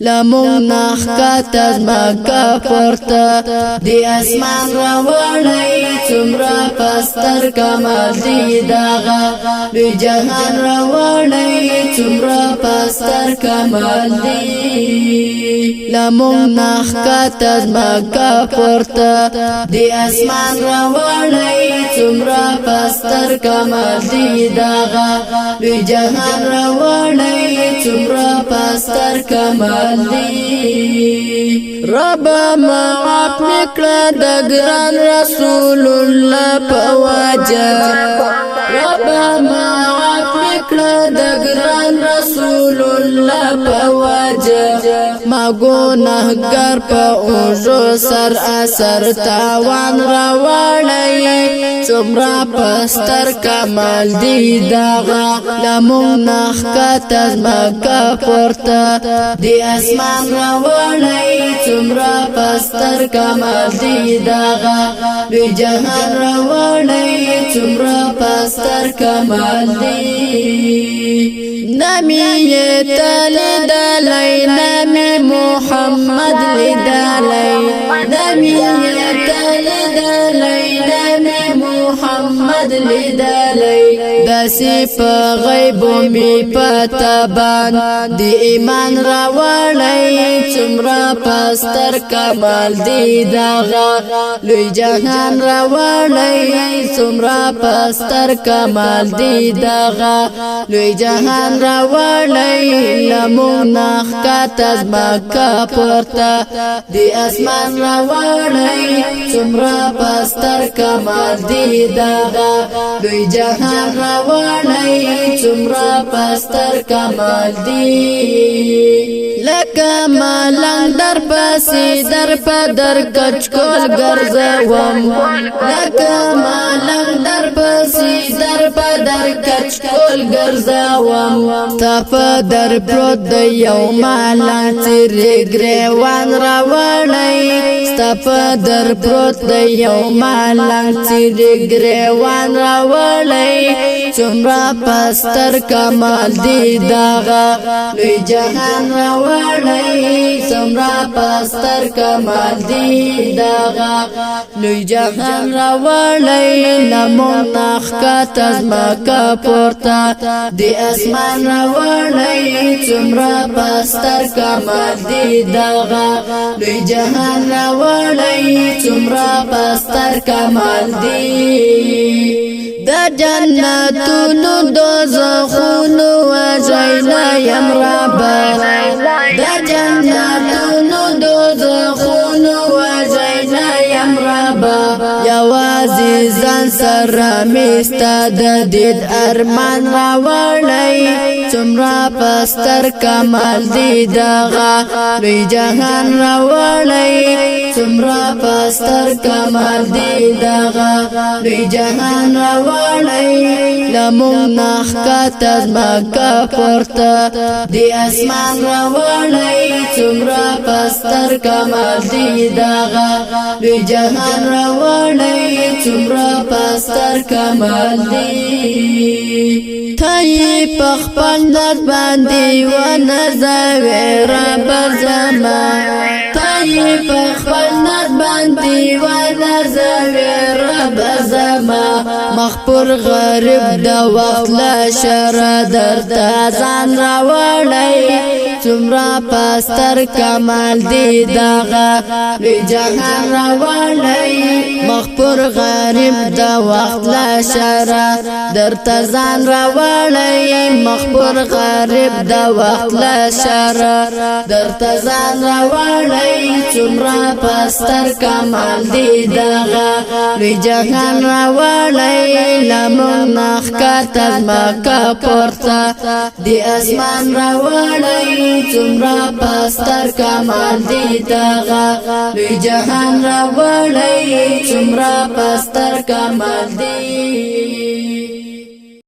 لمون نخکات از مکه پورته دی اسمان راوړی څومره پستر کمال دی داغه لوی جهان راوړی څومره پستر کمال دی لمون نخکات از مکه پورته دی اسمان راوړی څومره پستر کمال دی داغه لوی جهان راوړی څومره پستر کمال رب معاف نکړه د ګران رسول الله په وجه رب معاف نکړه د ګران رسول الله په وجه ما ګناهګار په اوجو سر اثر تاوان راوړی څومره پستر کمال دی داغه لمون نخکات از مکه پورته دی اسمان راوړی څومره پستر کمال دی داغه لوی جهان راوړی څومره پستر کمال دی نمی تلیدلی نمی محمد لیدلی نمی تلیدلی نمی محمد لیدلی دسی په غیب می پتبان دی ایمان راوړی څومره پستر کمال دی داغه لوی جهان راوړی څومره پستر کمال دی داغه لوی جهان راوړی لمون نخکات از مکه پورته دی اسمان راوړی څومره پستر کمال دی داغه لوی جهان راوړی څومره پستر کمال دی لکه ملنګ در پسې در په در کچ کول ګرځوم لکه ملنګ در پسې در په در کچ کول ګرځوم تا په در پروت د یو ملنګ څیرې ګریوان راوړی ستا په در پروت د یو ملنګ څیرې ګریوان راوړی څومره پستر کمال دی داغه لوی جهان راوړی څومره پستر کمال دی داغه لوی جهان راوړی لمون نخکات از مکه پورته دی اسمان راوړی څومره پستر کمال دی داغه لوی جهان راوړی څومره پستر کمال دی دا جنتونو دوزخونو وجاینا یم ربا دا جنتونو دوزخونو وجاینا یم ربا یوازی ځان سره میستا د دید ارمان راوړی څومره پستر کمال دی داغه لوی جهان راوړی څومره پستر کمال دی داغه لوی جهان راوړی لمون نخکات از مکه پورته دی اسمان راوړی څومره پستر کمال دی داغه لوی جهان راوړی څومره پستر کمال دی تای په خپل نظر باندې و نظر رب زما تای په خپل نظر باندې و نظر رب زما مخپور غریب د وخت لا شر درته ځان راوړی څومره پستر کمال دی داغه لوی جهان راوړی مخپور غریب د وخت لا شر درته ځان راوړی مخپور غریب د وخت لا شر درته ځان راوړی څومره پستر کمال دی داغه لوی جهان راوړی لمون نخکات از مکه پورته دی اسمان راوړی څومره پستر کمال دی داغه لوی جهان راوړی څومره پستر کمال دی